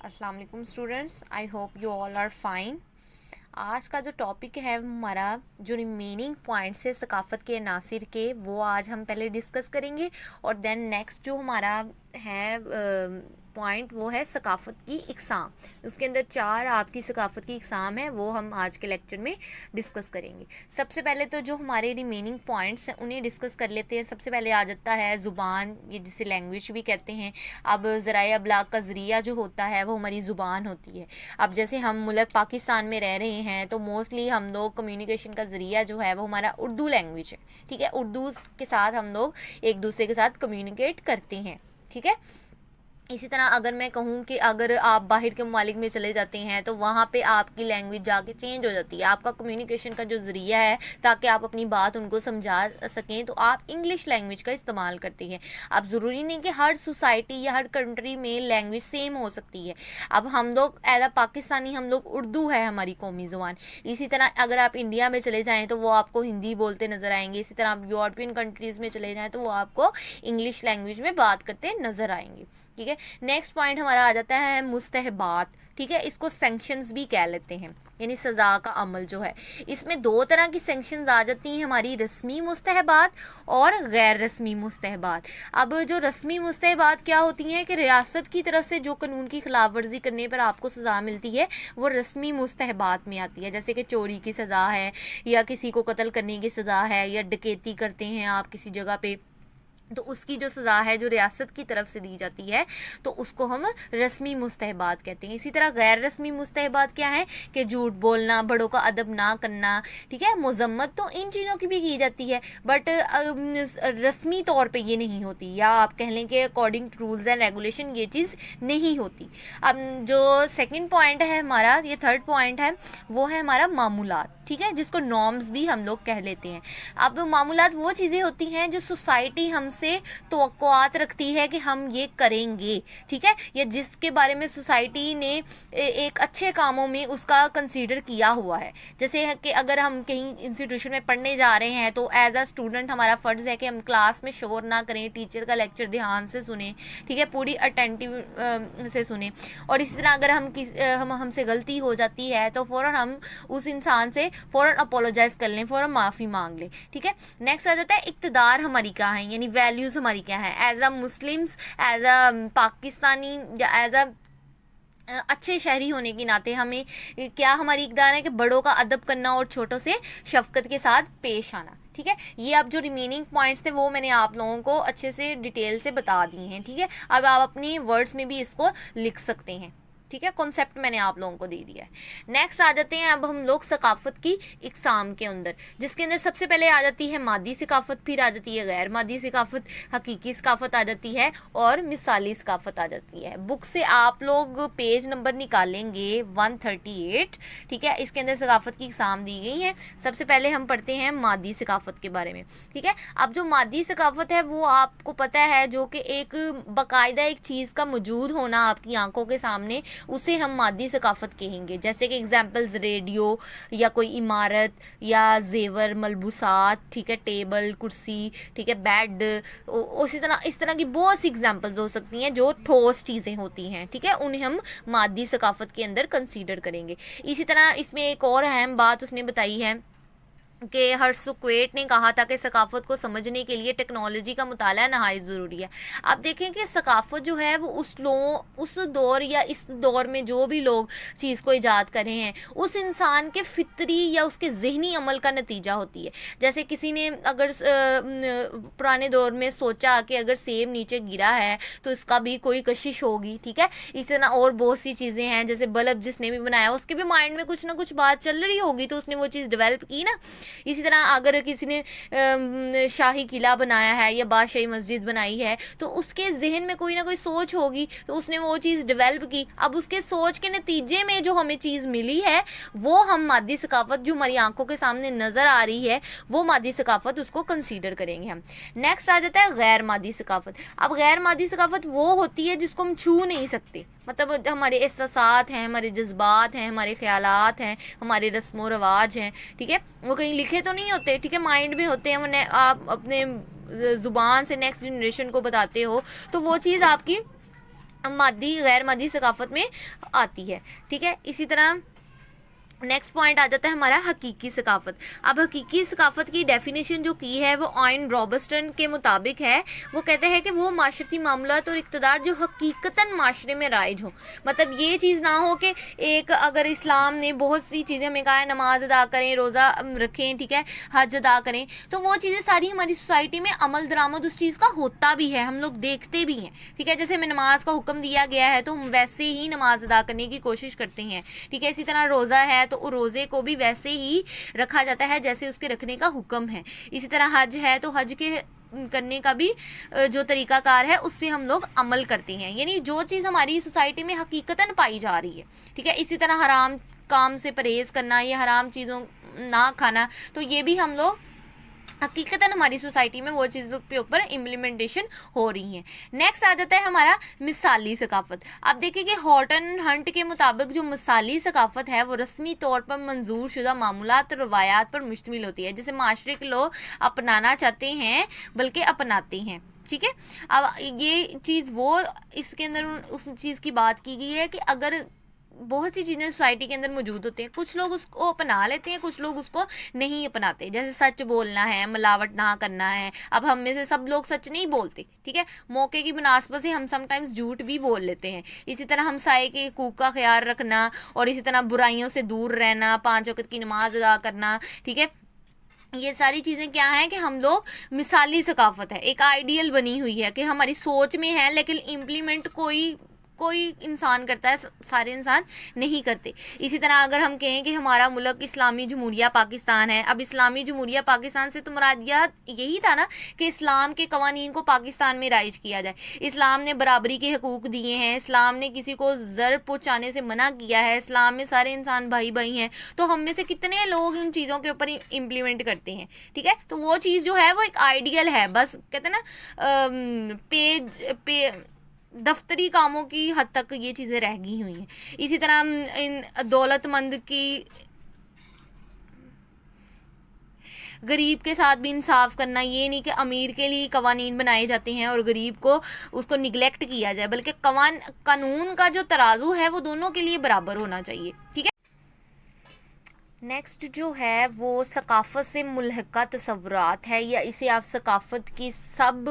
अस्सलाम वालेकुम students, I hope you all are fine. आज का जो टॉपिक है हमारा जो रिमेनिंग पॉइंट्स है सकाफ़त के अनासिर के, वो आज हम पहले डिस्कस करेंगे। और देन नेक्स्ट जो हमारा है पॉइंट वो है सकाफ़त की इकसाम। उसके अंदर 4 आपकी सकाफ़त की इकसाम है, वो हम आज के लेक्चर में डिस्कस करेंगे। सबसे पहले तो जो हमारे रिमेनिंग पॉइंट्स हैं उन्हें डिस्कस कर लेते हैं। सबसे पहले आ जाता है ज़ुबान, ये जिसे लैंग्वेज भी कहते हैं। अब ज़राए अबलाग का ज़रिया जो होता है वो हमारी ज़ुबान होती है। अब जैसे हम मुल्क पाकिस्तान में रह रहे हैं तो मोस्टली हम लोग कम्युनिकेशन का ज़रिया जो है वो हमारा उर्दू लैंग्वेज है। ठीक है, उर्दू के साथ हम लोग एक दूसरे के साथ कम्युनिकेट करते हैं। ठीक है, इसी तरह अगर मैं कहूँ कि अगर आप बाहर के ममालिक में चले जाते हैं तो वहाँ पे आपकी लैंग्वेज जाके चेंज हो जाती है। आपका कम्युनिकेशन का जो ज़रिया है ताकि आप अपनी बात उनको समझा सकें तो आप इंग्लिश लैंग्वेज का इस्तेमाल करते हैं। अब ज़रूरी नहीं कि हर सोसाइटी या हर कंट्री में लैंग्वेज सेम हो सकती है। अब हम लोग एज अ पाकिस्तानी हम लोग उर्दू है हमारी कौमी ज़ुबान। इसी तरह अगर आप इंडिया में चले जाएँ तो वो आपको हिंदी बोलते नज़र आएंगे। इसी तरह आप यूरोपियन कंट्रीज़ में चले जाएँ तो वो आपको इंग्लिश लैंग्वेज में बात करते नज़र आएंगे। ठीक है, नेक्स्ट पॉइंट हमारा आ जाता है मुस्तहबात। ठीक है, इसको सैंक्शंस भी कह लेते हैं, यानी सज़ा का अमल जो है। इसमें 2 तरह की सैंक्शंस आ जाती हैं, हमारी रस्मी मुस्तहबात और गैर रस्मी मुस्तहबात। अब जो रस्मी मुस्तहबात क्या होती हैं कि रियासत की तरफ से जो कानून की खिलाफ वर्जी करने पर आपको सज़ा मिलती है वो रस्मी मुस्तहबात में आती है। जैसे कि चोरी की सज़ा है, या किसी को कत्ल करने की सज़ा है, या डकैती करते हैं आप किसी जगह पे तो उसकी जो सज़ा है जो रियासत की तरफ से दी जाती है तो उसको हम रस्मी मुस्तहबात कहते हैं। इसी तरह गैर रस्मी मुस्तहबात क्या है कि झूठ बोलना, बड़ों का अदब ना करना। ठीक है, मजम्मत तो इन चीज़ों की भी की जाती है बट रस्मी तौर पे ये नहीं होती, या आप कह लें कि according to rules and regulation ये चीज़ नहीं होती। अब जो सेकेंड पॉइंट है हमारा, ये थर्ड पॉइंट है, वो है हमारा मामूलात। ठीक है, जिसको नॉर्म्स भी हम लोग कह लेते हैं। अब मामूलात वो चीज़ें होती हैं जो सोसाइटी हमसे तवक्कुआत रखती है कि हम ये करेंगे। ठीक है, या जिसके बारे में सोसाइटी ने एक अच्छे कामों में उसका कंसीडर किया हुआ है। जैसे कि अगर हम कहीं इंस्टीट्यूशन में पढ़ने जा रहे हैं तो एज अ स्टूडेंट हमारा फ़र्ज़ है कि हम क्लास में शोर ना करें, टीचर का लेक्चर ध्यान से सुने। ठीक है, पूरी अटेंटिव से सुने। और इसी तरह अगर हमसे गलती हो जाती है तो फ़ौरन हम उस इंसान से फ़ौरन अपोलोजाइज़ कर लें, फ़ौरन माफ़ी मांग लें। ठीक है, नेक्स्ट आ जाता है इक़्तिदार हमारी क्या है, यानी वैल्यूज़ हमारी क्या है as a Muslims, as a Pakistani, या एज अ अच्छे शहरी होने के नाते हमें क्या हमारी इक़्तिदार है कि बड़ों का अदब करना और छोटों से शफ़क़त के साथ पेश आना। ठीक है, ये अब जो रिमेनिंग पॉइंट्स थे वो मैंने आप लोगों को अच्छे से डिटेल से बता दिए हैं। ठीक है, अब आप अपनी वर्ड्स में भी इसको लिख सकते हैं। ठीक है, कॉन्सेप्ट मैंने आप लोगों को दे दिया है। नेक्स्ट आ जाते हैं अब हम लोग सकाफ़त की इकसाम के अंदर, जिसके अंदर सबसे पहले आ जाती है मादी सकाफ़त, फिर आ जाती है गैर मादी सकाफ़त, हकीकी सकाफ़त आ जाती है और मिसाली सकाफ़त आ जाती है। बुक से आप लोग पेज नंबर निकालेंगे 138। ठीक है, इसके अंदर सकाफ़त की इकसाम दी गई है। सबसे पहले हम पढ़ते हैं मादी सकाफ़त के बारे में। ठीक है, अब जो मादी सकाफ़त है वो आपको पता है जो कि एक बाकायदा एक चीज़ का मौजूद होना आपकी आंखों के सामने, उसे हम मादी सकाफ़त कहेंगे। जैसे कि एग्जांपल्स रेडियो, या कोई इमारत, या जेवर मलबूसात। ठीक है, टेबल, कुर्सी, ठीक है, बेड। उसी तरह इस तरह की बहुत सी एग्जांपल्स हो सकती हैं जो ठोस चीज़ें होती हैं। ठीक है, उन्हें हम मादी सकाफ़त के अंदर कंसीडर करेंगे। इसी तरह इसमें एक और अहम बात उसने बताई है कि हर्सुक्वेट ने कहा था कि सकाफ़त को समझने के लिए टेक्नोलॉजी का मुताला नहायत ज़रूरी है। आप देखें कि सकाफ़त जो है वो उस दौर या इस दौर में जो भी लोग चीज़ को ईजाद कर रहे हैं उस इंसान के फितरी या उसके ज़हनी अमल का नतीजा होती है। जैसे किसी ने अगर पुराने दौर में सोचा कि अगर सेब नीचे गिरा है तो इसका भी कोई कशिश होगी। ठीक है, इस तरह और बहुत सी चीज़ें हैं, जैसे बल्ब जिसने भी बनाया उसके भी माइंड में कुछ ना कुछ बात चल रही होगी तो उसने वो चीज़ डेवलप की ना। इसी तरह अगर किसी ने शाही किला बनाया है या बादशाही मस्जिद बनाई है तो उसके जहन में कोई ना कोई सोच होगी तो उसने वो चीज़ डेवलप की। अब उसके सोच के नतीजे में जो हमें चीज़ मिली है वो हम मादी सकाफ़त जो हमारी आंखों के सामने नज़र आ रही है वो मादी सकाफ़त उसको कंसीडर करेंगे हम। नेक्स्ट आ जाता है गैर मादी सकाफ़त। अब गैर मादी सकाफ़त वो होती है जिसको हम छू नहीं सकते, मतलब हमारे एहसासात हैं, हमारे जज्बात हैं, हमारे ख्यालात हैं, हमारे रस्म व रवाज हैं। ठीक है, वो कहीं लिखे तो नहीं होते, ठीक है, माइंड में होते हैं। वो आप अपने ज़ुबान से नेक्स्ट जनरेशन को बताते हो तो वो चीज़ आपकी मादी गैर मादी सकाफत में आती है। ठीक है, इसी तरह नेक्स्ट पॉइंट आ जाता है हमारा हकीकी सकाफत। अब हकीकी सकाफत की डेफिनेशन जो की है वो ऑयन रॉबर्टसन के मुताबिक है। वो कहते हैं कि वो माशरती मामलात और इक़्तिदार जो हकीकतन माशरे में राइज हो। मतलब ये चीज़ ना हो कि एक अगर इस्लाम ने बहुत सी चीज़ें हमें कहा है, नमाज अदा करें, रोज़ा रखें, ठीक है, हज अदा करें, तो वो चीज़ें सारी हमारी सोसाइटी में अमल दरामद उस चीज़ का होता भी है, हम लोग देखते भी हैं। ठीक है, जैसे हमें नमाज का हुक्म दिया गया है तो हम वैसे ही नमाज अदा करने की कोशिश करते हैं। ठीक है, इसी तरह रोज़ा है तो रोज़े को भी वैसे ही रखा जाता है जैसे उसके रखने का हुक्म है। इसी तरह हज है तो हज के करने का भी जो तरीकाकार है उस पर हम लोग अमल करते हैं, यानी जो चीज़ हमारी सोसाइटी में हकीकतन पाई जा रही है। ठीक है, इसी तरह हराम काम से परहेज़ करना या हराम चीज़ों ना खाना, तो ये भी हम लोग हकीकतन हमारी सोसाइटी में वो चीज़ों के ऊपर इम्प्लीमेंटेशन हो रही है। नेक्स्ट आ जाता है हमारा मिसाली सकाफत। अब देखिए कि हॉटन हंट के मुताबिक जो मिसाली सकाफत है वो रस्मी तौर पर मंजूर शुदा मामूलात और रवायात पर मुश्तमिल होती है, जिसे माशरे के लोग अपनाना चाहते हैं बल्कि अपनाते हैं। ठीक है, अब ये चीज़ वो इसके अंदर उस चीज़ की बात की गई है कि अगर बहुत सी चीज़ें सोसाइटी के अंदर मौजूद होती हैं, कुछ लोग उसको अपना लेते हैं, कुछ लोग उसको नहीं अपनाते। जैसे सच बोलना है, मिलावट ना करना है। अब हम में से सब लोग सच नहीं बोलते। ठीक है, मौके की मुनासबत से हम समटाइम्स झूठ भी बोल लेते हैं। इसी तरह हमसाये के हकूक़ का ख्याल रखना और इसी तरह बुराइयों से दूर रहना, 5 वक्त की नमाज अदा करना। ठीक है, ये सारी चीज़ें क्या हैं कि हम लोग मिसाली सकाफत है, एक आइडियल बनी हुई है कि हमारी सोच में है, लेकिन इम्प्लीमेंट कोई इंसान करता है, सारे इंसान नहीं करते। इसी तरह अगर हम कहें कि हमारा मुल्क इस्लामी जमहूरिया पाकिस्तान है, अब इस्लामी जमहूरिया पाकिस्तान से तो मुरादियात यही था ना कि इस्लाम के कवानीन को पाकिस्तान में राइज किया जाए। इस्लाम ने बराबरी के हकूक़ दिए हैं, इस्लाम ने किसी को ज़र पहुँचाने से मना किया है, इस्लाम में सारे इंसान भाई भाई हैं। तो हम में से कितने लोग इन चीज़ों के ऊपर इम्प्लीमेंट करते हैं? ठीक है, तो वो चीज़ जो है वो एक आइडियल है, बस कहते हैं ना पे दफ्तरी कामों की हद तक ये चीज़ें रह गई हुई हैं। इसी तरह इन दौलतमंद की गरीब के साथ भी इंसाफ करना, ये नहीं कि अमीर के लिए कवानीन बनाए जाते हैं और गरीब को उसको निगलेक्ट किया जाए, बल्कि कानून का जो तराजू है वो दोनों के लिए बराबर होना चाहिए। ठीक है, नेक्स्ट जो है वो सकाफ़त से मुल्हका तसव्वुरात है, या इसे आप सकाफ़त की सब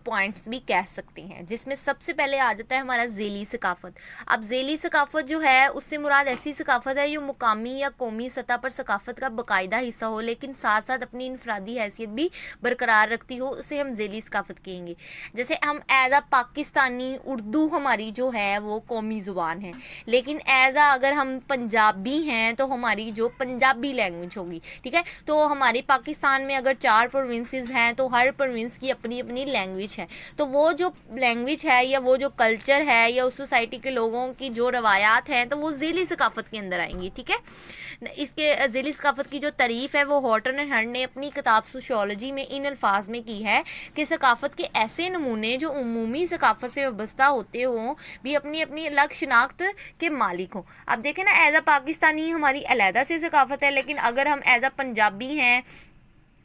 पॉइंट्स भी कह सकते हैं, जिसमें सबसे पहले आ जाता है हमारा ज़ेली सकाफ़त। अब ज़ेली सकाफ़त जो है उससे मुराद ऐसी सकाफ़त है जो मुकामी या कौमी सतह पर सकाफ़त का बाकायदा हिस्सा हो, लेकिन साथ साथ अपनी इनफरादी हैसियत भी बरकरार रखती हो, उसे हम ज़ेली सकाफ़त कहेंगे। जैसे हम एज आ पाकिस्तानी, उर्दू हमारी जो है वो कौमी ज़ुबान है, लेकिन एज आ अगर हम पंजाबी हैं तो हमारी जो पंजाबी लैंग्वेज होगी। ठीक है, तो हमारे पाकिस्तान में अगर 4 प्रोविंसेस हैं तो हर प्रोविंस की अपनी अपनी लैंग्वेज है, तो वो जो लैंग्वेज है या वो जो कल्चर है या उस सोसाइटी के लोगों की जो रवायात हैं तो वो ज़ेली सकाफ़त के अंदर आएंगी। ठीक है, इसके ज़ेली सकाफ़त की जो तारीफ़ है वो हॉटन एंड हंट ने अपनी किताब सोशियोलॉजी में इन अल्फाज में की है कि सकाफ़त के ऐसे नमूने जो उमूमी सकाफ़त से वाबस्ता होते हों भी अपनी अपनी अलग शनाख्त के मालिक हों। अब देखें ना, एज आ पाकिस्तानी हमारी अलहदा से सकाफ़त है, लेकिन अगर हम एज आ पंजाबी हैं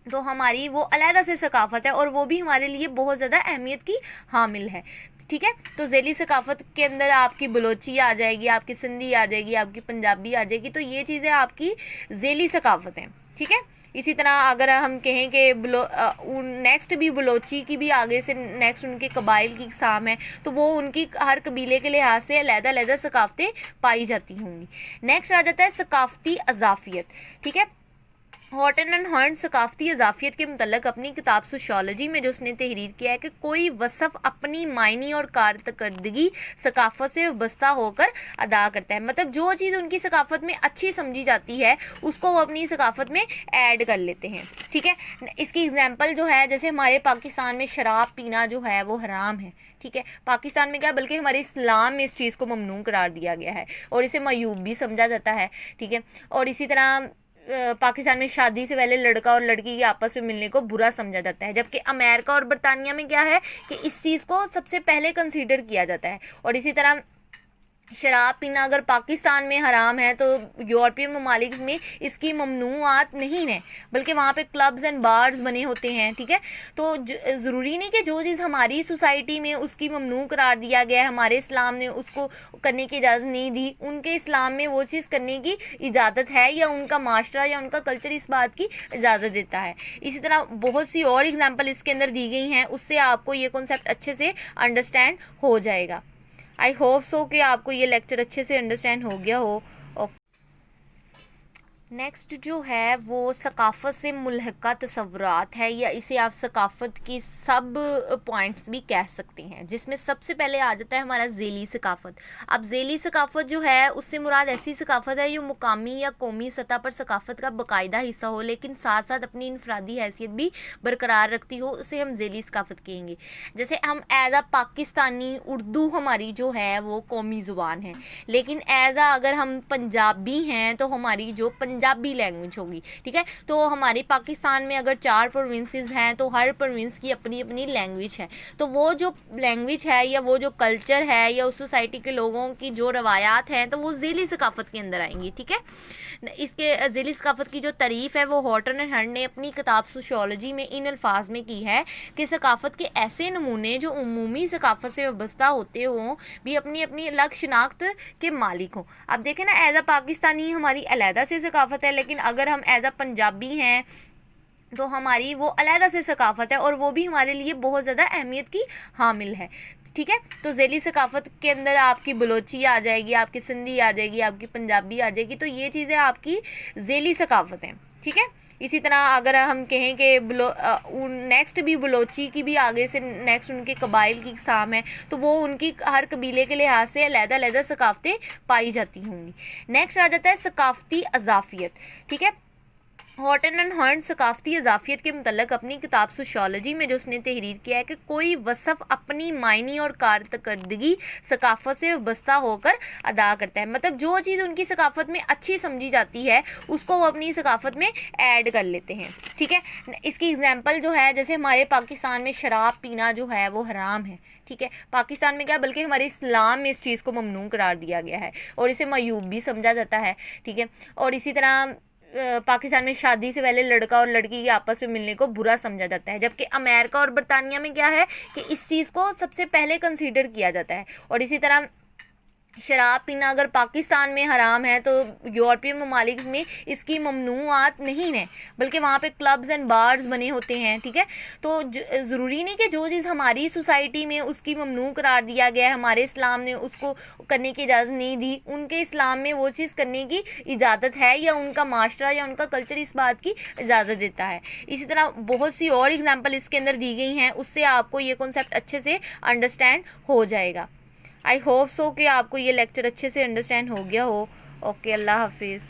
तो हमारी वो अलहदा से सकाफ़त है और वो भी हमारे लिए बहुत ज़्यादा अहमियत की हामिल है। ठीक है, तो ज़ेली सकाफ़त के अंदर आपकी बलोची आ जाएगी, आपकी सिंधी आ जाएगी, आपकी पंजाबी आ जाएगी, तो ये चीज़ें आपकी ज़ेली सकाफ़त हैं। ठीक है, इसी तरह अगर हम कहें कि नेक्स्ट भी बलोची की भी आगे से नेक्स्ट उनके कबाइल की इकसाम है, तो वो उनकी हर कबीले के लिहाज से अलग-अलग सकाफ़तें पाई जाती होंगी। नेक्स्ट आ जाता है सकाफ़ती अज़ाफ़ियत। ठीक है, हॉटन एंड हंट सकाफ़ती अज़ाफ़ियत के मुतल्लिक़ अपनी किताब सोशियोलॉजी में जो उसने तहरीर किया है कि कोई वसफ़ अपनी मायनी और कारकर्दगी सकाफ़त से वाबस्ता होकर अदा करता है। मतलब जो चीज़ उनकी सकाफ़त में अच्छी समझी जाती है उसको वो अपनी सकाफ़त में ऐड कर लेते हैं। ठीक है, इसकी एग्जांपल जो है, जैसे हमारे पाकिस्तान में शराब पीना जो है वो हराम है। ठीक है, पाकिस्तान में क्या बल्कि हमारे इस्लाम में इस चीज़ को ममनू करार दिया गया है और इसे मयूब भी समझा जाता है। ठीक है, और इसी तरह पाकिस्तान में शादी से पहले लड़का और लड़की के आपस में मिलने को बुरा समझा जाता है, जबकि अमेरिका और बरतानिया में क्या है कि इस चीज़ को सबसे पहले कंसीडर किया जाता है। और इसी तरह शराब पीना अगर पाकिस्तान में हराम है तो यूरोपियन ममालिक में इसकी ममनूआत नहीं है, बल्कि वहाँ पे क्लब्स एंड बार्स बने होते हैं। ठीक है, तो ज़रूरी नहीं कि जो चीज़ हमारी सोसाइटी में उसकी ममनू करार दिया गया है, हमारे इस्लाम ने उसको करने की इजाज़त नहीं दी, उनके इस्लाम में वो चीज़ करने की इजाज़त है, या उनका माशरा या उनका कल्चर इस बात की इजाज़त देता है। इसी तरह बहुत सी और एग्जाम्पल इसके अंदर दी गई हैं, उससे आपको ये कॉन्सेप्ट अच्छे से अंडरस्टैंड हो जाएगा। आई होप सो कि आपको ये लेक्चर अच्छे से अंडरस्टैंड हो गया हो। नेक्स्ट जो है वो सकाफ़त से मुल्हका तसव्वुरात है, या इसे आप सकाफ़त की सब पॉइंट्स भी कह सकते हैं, जिसमें सबसे पहले आ जाता है हमारा ज़ेली सकाफ़त। अब ज़ेली सकाफ़त जो है उससे मुराद ऐसी सकाफ़त है जो मुकामी या कौमी सतह पर सकाफ़त का बाकायदा हिस्सा हो, लेकिन साथ साथ अपनी इनफरादी हैसियत भी बरकरार रखती हो, उसे हम ज़ेली सकाफ़त कहेंगे। जैसे हम एज़ आ पाकिस्तानी उर्दू हमारी जो है वो कौमी ज़ुबान है, लेकिन एज़ आ अगर हम पंजाबी हैं तो हमारी जो पंजाबी लैंग्वेज होगी। ठीक है, तो हमारे पाकिस्तान में अगर 4 प्रोविंसेस हैं तो हर प्रोविंस की अपनी अपनी लैंग्वेज है, तो वो जो लैंग्वेज है या वो जो कल्चर है या उस सोसाइटी के लोगों की जो रवायात हैं तो वो ज़ेली सकाफ़त के अंदर आएंगी। ठीक है, इसके ज़ेली सकाफ़त की जो तारीफ़ है वो हॉटन एंड हर्ड ने अपनी किताब सोशियोलॉजी में इन अल्फाज में की है कि सकाफ़त के ऐसे नमूने जो उमूमी सकाफ़त से वाबस्ता होते हों भी अपनी अपनी अलग शनाख्त के मालिक हों। अब देखें ना, एज़ आ पाकिस्तानी हमारी अलहदा से सकाफ़त है, लेकिन अगर हम एज़ आ पंजाबी हैं तो हमारी वो अलहदा से सकाफ़त है, और वो भी हमारे लिए बहुत ज़्यादा अहमियत की हामिल है। ठीक है, तो ज़ेली सकाफ़त के अंदर आपकी बलोची आ जाएगी, आपकी सिंधी आ जाएगी, आपकी पंजाबी आ जाएगी, तो ये चीज़ें आपकी ज़ेली सकाफ़त हैं। ठीक है, इसी तरह अगर हम कहें कि नेक्स्ट भी बलोची की भी आगे से नेक्स्ट उनके कबाइल की इकसाम है, तो वो उनकी हर कबीले के लिहाज से अलग-अलग सकाफ़तें पाई जाती होंगी। नेक्स्ट आ जाता है सकाफ़ती अज़ाफ़ियत। ठीक है, हॉटन एंड हर्ड सकाफ़ती अज़ाफ़ियत के मुतल्लिक़ अपनी किताब सोशियोलॉजी में जो उसने तहरीर किया है कि कोई वसफ़ अपनी मायनी और कारकर्दगी सकाफ़त से वाबस्ता होकर अदा करता है, मतलब जो चीज़ उनकी सकाफ़त में अच्छी समझी जाती है उसको वो अपनी सकाफ़त में ऐड कर लेते हैं। ठीक है, इसकी एग्जांपल जो है, जैसे हमारे पाकिस्तान में शराब पीना जो है वो हराम है। ठीक है, पाकिस्तान में क्या, बल्कि हमारे इस्लाम में इस चीज़ को ममनू करार दिया गया है और इसे मयूब भी समझा जाता है। ठीक है, और इसी तरह पाकिस्तान में शादी से पहले लड़का और लड़की के आपस में मिलने को बुरा समझा जाता है, जबकि अमेरिका और बरतानिया में क्या है कि इस चीज़ को सबसे पहले कंसीडर किया जाता है। और इसी तरह शराब पीना अगर पाकिस्तान में हराम है तो यूरोपियन ममालिक में इसकी ममनूआत नहीं है, बल्कि वहाँ पे क्लब्स एंड बार्स बने होते हैं। ठीक है, तो ज़रूरी नहीं कि जो चीज़ हमारी सोसाइटी में उसकी ममनू करार दिया गया है, हमारे इस्लाम ने उसको करने की इजाज़त नहीं दी, उनके इस्लाम में वो चीज़ करने की इजाज़त है, या उनका माशरा या उनका कल्चर इस बात की इजाज़त देता है। इसी तरह बहुत सी और एग्जाम्पल इसके अंदर दी गई हैं, उससे आपको ये कॉन्सेप्ट अच्छे से अंडरस्टैंड हो जाएगा। आई होप सो कि आपको ये लेक्चर अच्छे से अंडरस्टैंड हो गया हो। ओके, अल्लाह हाफिज़।